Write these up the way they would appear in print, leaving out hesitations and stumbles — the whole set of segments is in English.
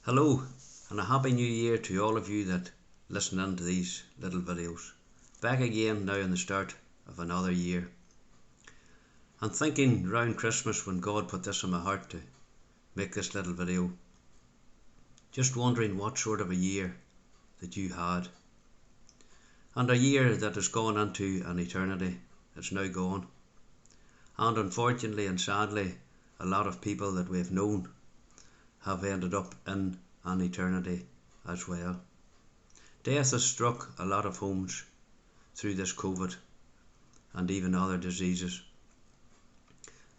Hello, and a happy new year to all of you that listen in to these little videos. Back again now in the start of another year. And thinking round Christmas when God put this in my heart to make this little video. Just wondering what sort of a year that you had. And a year that has gone into an eternity. It's now gone. And unfortunately and sadly, a lot of people that we've known have ended up in an eternity as well. Death has struck a lot of homes through this COVID and even other diseases.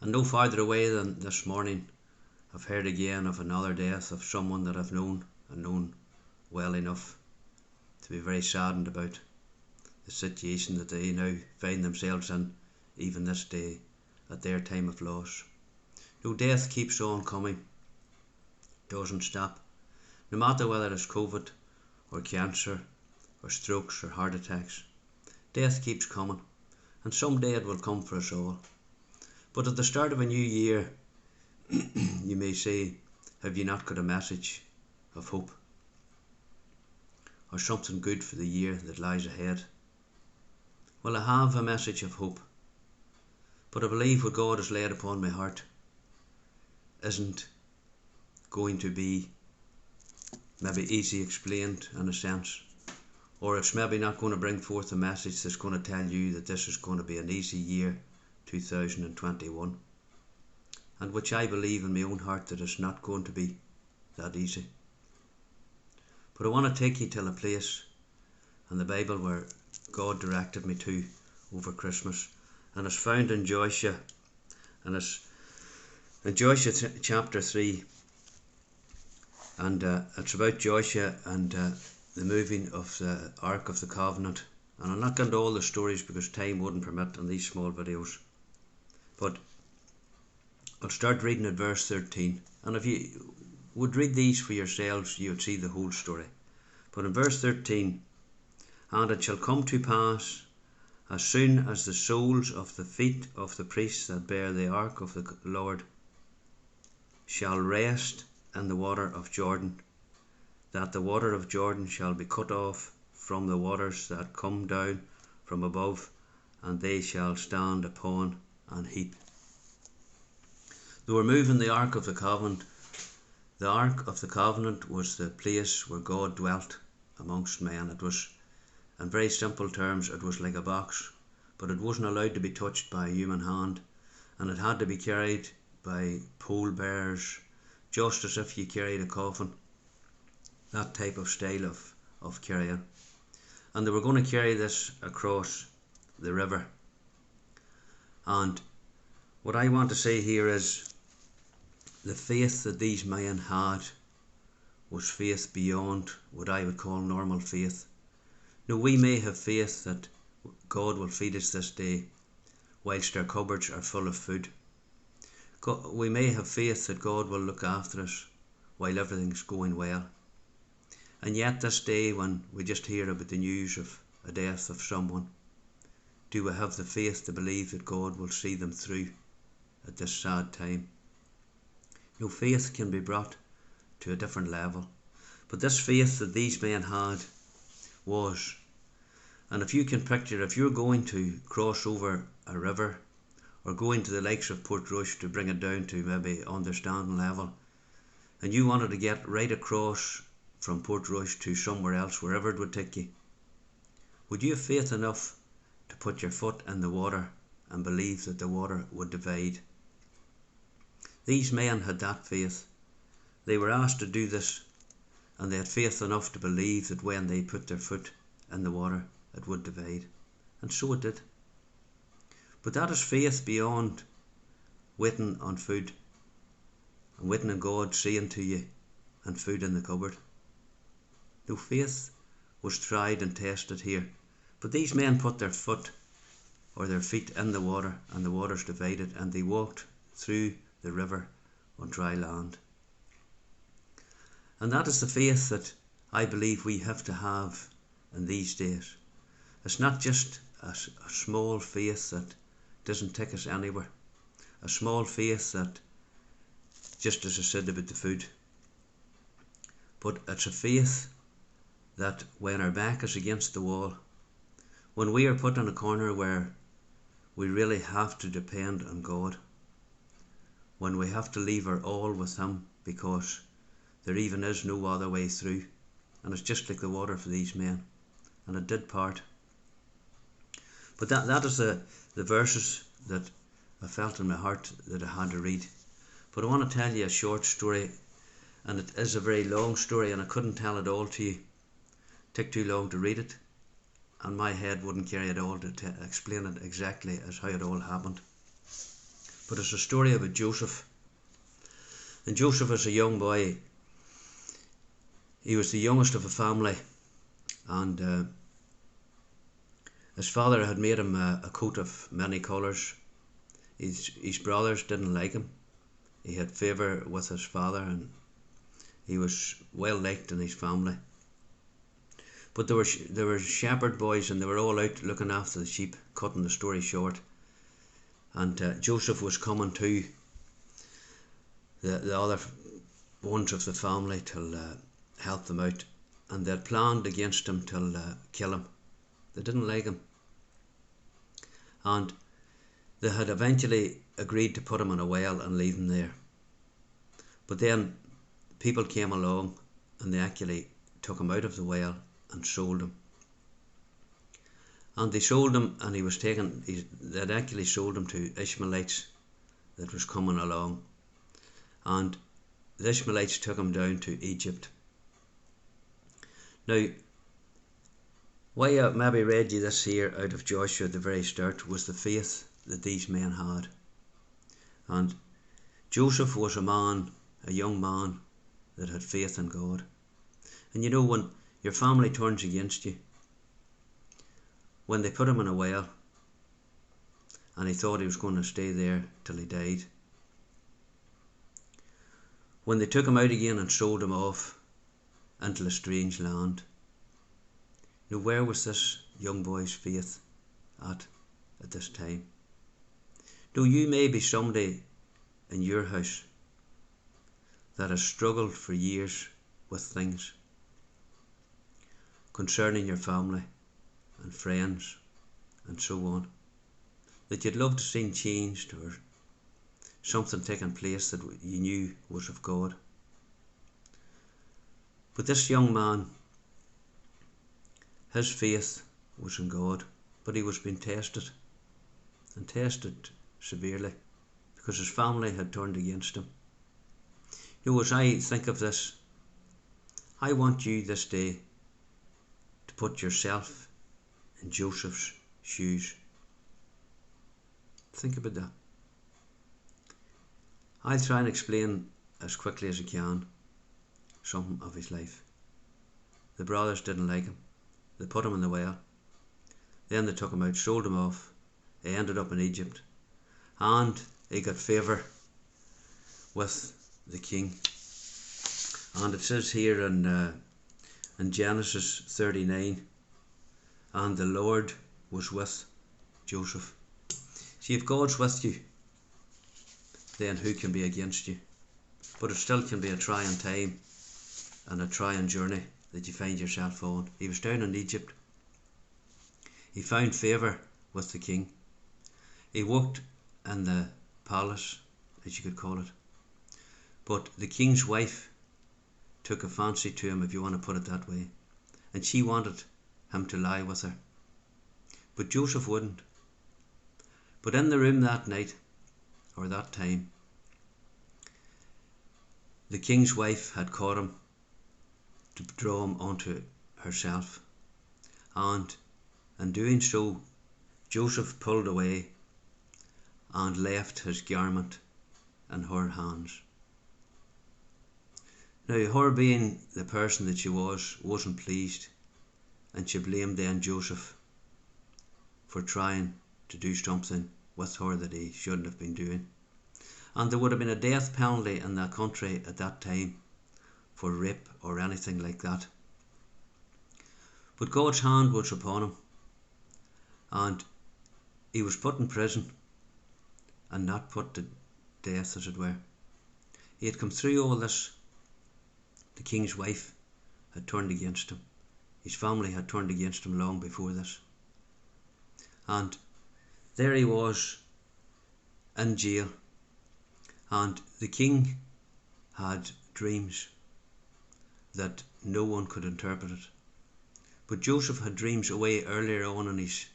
And no farther away than this morning, I've heard again of another death of someone that I've known and known well enough to be very saddened about the situation that they now find themselves in, even this day, at their time of loss. No, death keeps on coming. Doesn't stop, no matter whether it's COVID or cancer or strokes or heart attacks. Death keeps coming, and someday it will come for us all. But at the start of a new year, you may say, have you not got a message of hope or something good for the year that lies ahead? Well, I have a message of hope, but I believe what God has laid upon my heart isn't going to be maybe easy explained in a sense, or it's maybe not going to bring forth a message that's going to tell you that this is going to be an easy year 2021, and which I believe in my own heart that it's not going to be that easy. But I want to take you to a place in the Bible where God directed me to over Christmas, and it's found in Joshua, and it's in Joshua chapter 3. And it's about Joshua and the moving of the Ark of the Covenant. And I'm not going into all the stories because time wouldn't permit in these small videos. But I'll start reading at verse 13. And if you would read these for yourselves, you would see the whole story. But in verse 13, and it shall come to pass, as soon as the soles of the feet of the priests that bear the Ark of the Lord shall rest in the water of Jordan, that the water of Jordan shall be cut off from the waters that come down from above, and they shall stand upon an heap. They were moving the Ark of the Covenant. The Ark of the Covenant was the place where God dwelt amongst men. It was, in very simple terms, it was like a box, but it wasn't allowed to be touched by a human hand, and it had to be carried by pole bearers, just as if you carried a coffin, that type of style of carrying. And they were going to carry this across the river. And what I want to say here is the faith that these men had was faith beyond what I would call normal faith. Now, we may have faith that God will feed us this day whilst our cupboards are full of food. We may have faith that God will look after us while everything's going well. And yet this day, when we just hear about the news of a death of someone, do we have the faith to believe that God will see them through at this sad time? No, faith can be brought to a different level. But this faith that these men had was, and if you can picture, if you're going to cross over a river, or going to the likes of Portrush to bring it down to maybe understanding level, and you wanted to get right across from Portrush to somewhere else, wherever it would take you, would you have faith enough to put your foot in the water and believe that the water would divide? These men had that faith. They were asked to do this, and they had faith enough to believe that when they put their foot in the water, it would divide. And so it did. But that is faith beyond waiting on food and waiting on God saying to you and food in the cupboard. No, faith was tried and tested here. But these men put their foot or their feet in the water, and the waters divided, and they walked through the river on dry land. And that is the faith that I believe we have to have in these days. It's not just a small faith that doesn't take us anywhere. A small faith that, just as I said about the food, but it's a faith that when our back is against the wall, when we are put in a corner where we really have to depend on God, when we have to leave our all with Him because there even is no other way through, and it's just like the water for these men, and it did part. But that is the verses that I felt in my heart that I had to read. But I want to tell you a short story, and it is a very long story, and I couldn't tell it all to you. It took too long to read it, and my head wouldn't carry it all to explain it exactly as how it all happened. But it's a story about Joseph. And Joseph was a young boy. He was the youngest of a family, and his father had made him a coat of many colours. His brothers didn't like him. He had favour with his father, and he was well liked in his family. But there were shepherd boys, and they were all out looking after the sheep, cutting the story short. And Joseph was coming to the other ones of the family to help them out, and they had planned against him to kill him. They didn't like him, and they had eventually agreed to put him in a well and leave him there. But then people came along, and they actually took him out of the well and sold him. And they sold him, and they'd actually sold him to Ishmaelites that was coming along, and the Ishmaelites took him down to Egypt. Now, why I maybe read you this here out of Joshua at the very start was the faith that these men had. And Joseph was a young man that had faith in God. And you know, when your family turns against you, when they put him in a well and he thought he was going to stay there till he died, when they took him out again and sold him off into a strange land, you know, where was this young boy's faith at this time? Now, you may be somebody in your house that has struggled for years with things concerning your family and friends and so on, that you'd love to see changed, or something taking place that you knew was of God. But this young man, his faith was in God, but he was being tested, and tested severely, because his family had turned against him. You know, as I think of this, I want you this day to put yourself in Joseph's shoes. Think about that. I'll try and explain as quickly as I can some of his life. The brothers didn't like him. They put him in the well. Then they took him out, sold him off. He ended up in Egypt, and he got favour with the king. And it says here in Genesis 39, and the Lord was with Joseph. See, if God's with you, then who can be against you? But it still can be a trying time and a trying journey that you find yourself on. He was down in Egypt. He found favour with the king. He worked in the palace, as you could call it. But the king's wife took a fancy to him, if you want to put it that way, and she wanted him to lie with her. But Joseph wouldn't. But in the room that night, or that time, the king's wife had caught him to draw him onto herself, and in doing so, Joseph pulled away and left his garment in her hands. Now, her being the person that she wasn't pleased, and she blamed then Joseph for trying to do something with her that he shouldn't have been doing. And there would have been a death penalty in that country at that time for rape or anything like that. But God's hand was upon him, and he was put in prison and not put to death, as it were. He had come through all this. The king's wife had turned against him. His family had turned against him long before this. And there he was in jail, and the king had dreams that no one could interpret it. But Joseph had dreams away earlier on in his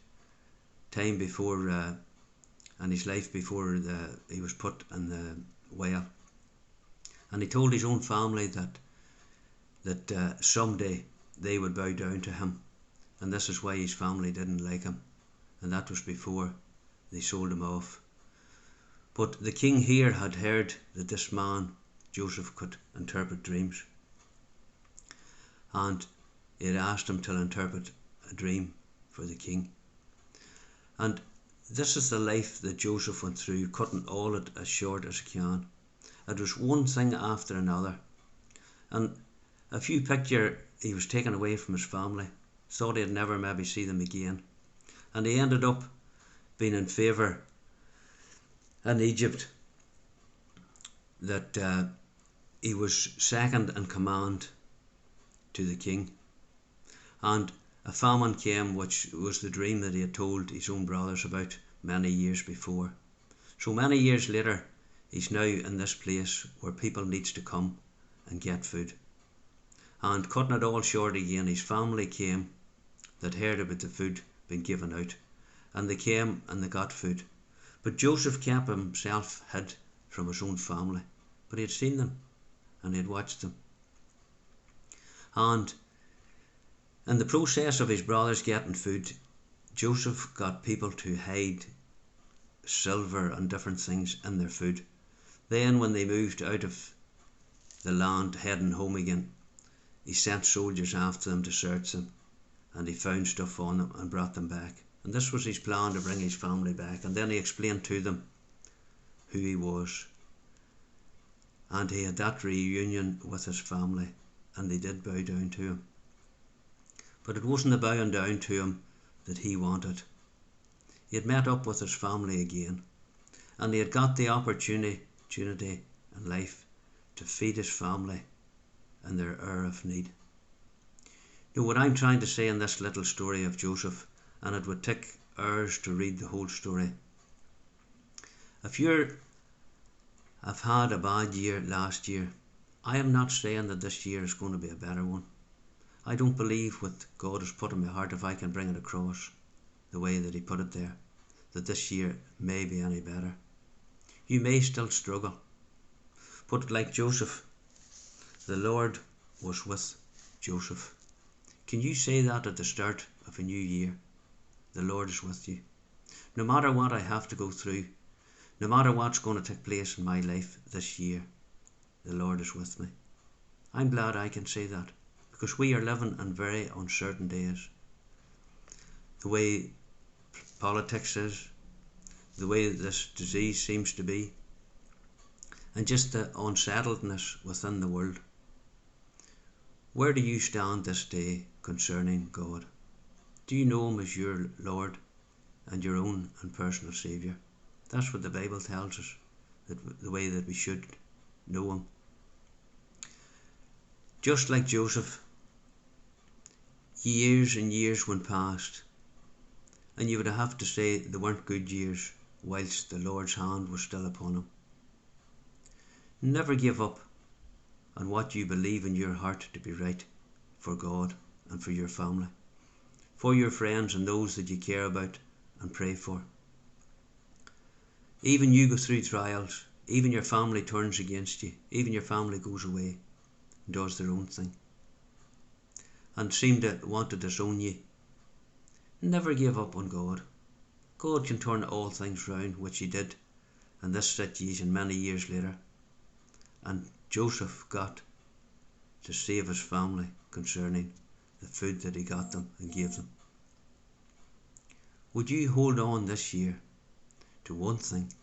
time before, in his life before he was put in the well. And he told his own family that someday they would bow down to him. And this is why his family didn't like him. And that was before they sold him off. But the king here had heard that this man, Joseph, could interpret dreams. And he had asked him to interpret a dream for the king. And this is the life that Joseph went through, cutting all it as short as he can. It was one thing after another. And a few picture he was taken away from his family, thought he'd never maybe see them again. And he ended up being in favour in Egypt, that he was second in command to the king. And a famine came, which was the dream that he had told his own brothers about many years before. So many years later, he's now in this place where people needs to come and get food. And cutting it all short again, his family came that heard about the food being given out, and they came and they got food. But Joseph kept himself hid from his own family, but he had seen them and he had watched them. And in the process of his brothers getting food, Joseph got people to hide silver and different things in their food. Then when they moved out of the land heading home again, he sent soldiers after them to search them, and he found stuff on them and brought them back. And this was his plan, to bring his family back. And then he explained to them who he was. And he had that reunion with his family, and they did bow down to him. But it wasn't the bowing down to him that he wanted. He had met up with his family again, and he had got the opportunity in life to feed his family in their hour of need. Now, what I'm trying to say in this little story of Joseph, and it would take hours to read the whole story. If I've had a bad year last year, I am not saying that this year is going to be a better one. I don't believe what God has put in my heart, if I can bring it across the way that he put it there, that this year may be any better. You may still struggle, but like Joseph, the Lord was with Joseph. Can you say that at the start of a new year? The Lord is with you. No matter what I have to go through, no matter what's going to take place in my life this year, the Lord is with me. I'm glad I can say that, because we are living in very uncertain days. The way politics is, the way this disease seems to be, and just the unsettledness within the world. Where do you stand this day concerning God? Do you know him as your Lord and your own and personal Saviour? That's what the Bible tells us, that the way that we should know him. Just like Joseph, years and years went past, and you would have to say they weren't good years whilst the Lord's hand was still upon him. Never give up on what you believe in your heart to be right for God and for your family, for your friends and those that you care about and pray for. Even you go through trials, even your family turns against you, even your family goes away and does their own thing and seem to want to disown you. Never give up on God. God can turn all things round, which he did in this situation many years later. And Joseph got to save his family concerning the food that he got them and gave them. Would you hold on this year to one thing,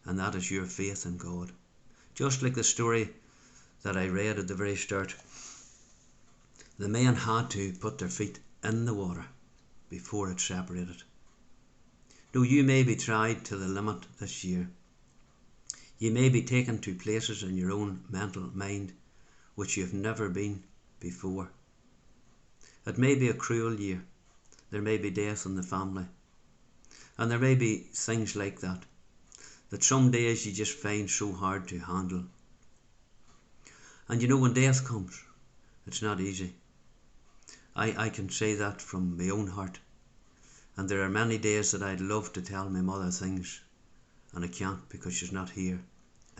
and that is your faith in God? Just like the story that I read at the very start, the men had to put their feet in the water before it separated. Though you may be tried to the limit this year, you may be taken to places in your own mental mind which you have never been before, It may be a cruel year. There may be death in the family. And there may be things like that some days you just find so hard to handle. And you know, when death comes, it's not easy. I can say that from my own heart. And there are many days that I'd love to tell my mother things, and I can't because she's not here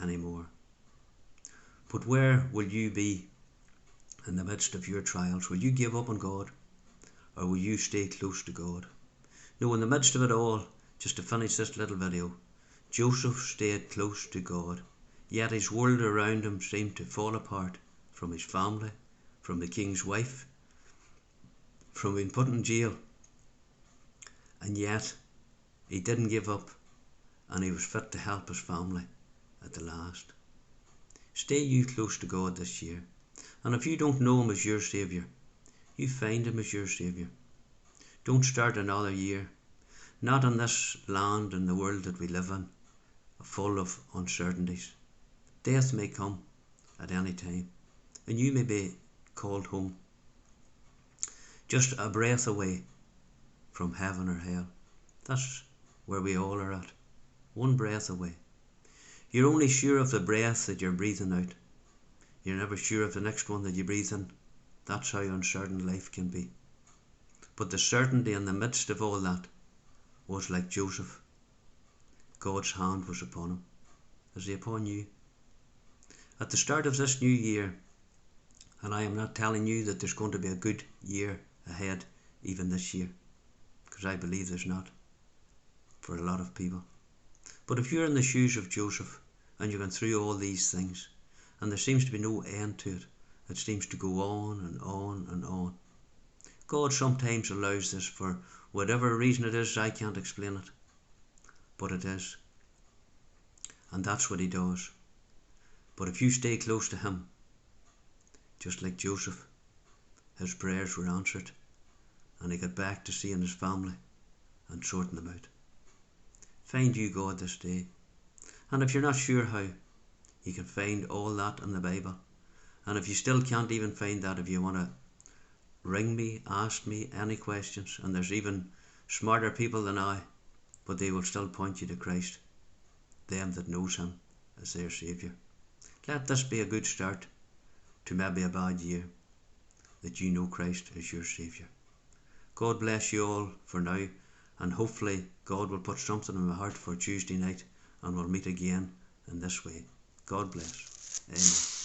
anymore. But where will you be in the midst of your trials? Will you give up on God, or will you stay close to God? No, in the midst of it all, just to finish this little video, Joseph stayed close to God, yet his world around him seemed to fall apart, from his family, from the king's wife, from being put in jail. And yet he didn't give up, and he was fit to help his family at the last. Stay you close to God this year. And if you don't know him as your Saviour, you find him as your Saviour. Don't start another year, not in this land and the world that we live in, full of uncertainties. Death may come at any time, and you may be called home, just a breath away from heaven or hell. That's where we all are at, one breath away. You're only sure of the breath that you're breathing out. You're never sure of the next one that you breathe in. That's how uncertain life can be. But the certainty in the midst of all that was like Joseph. God's hand was upon him. Is he upon you? At the start of this new year, and I am not telling you that there's going to be a good year ahead even this year, because I believe there's not for a lot of people. But if you're in the shoes of Joseph and you're going through all these things and there seems to be no end to it, it seems to go on and on and on. God sometimes allows this for whatever reason it is. I can't explain it, but it is. And that's what he does. But if you stay close to him, just like Joseph, his prayers were answered and he got back to seeing his family and sorting them out. Find you God this day. And if you're not sure how, you can find all that in the Bible. And if you still can't even find that, if you want to ring me, ask me any questions, and there's even smarter people than I, but they will still point you to Christ, them that knows him as their Saviour. Let this be a good start to maybe a bad year, that you know Christ as your Saviour. God bless you all for now, and hopefully God will put something in my heart for Tuesday night, and we'll meet again in this way. God bless. Amen.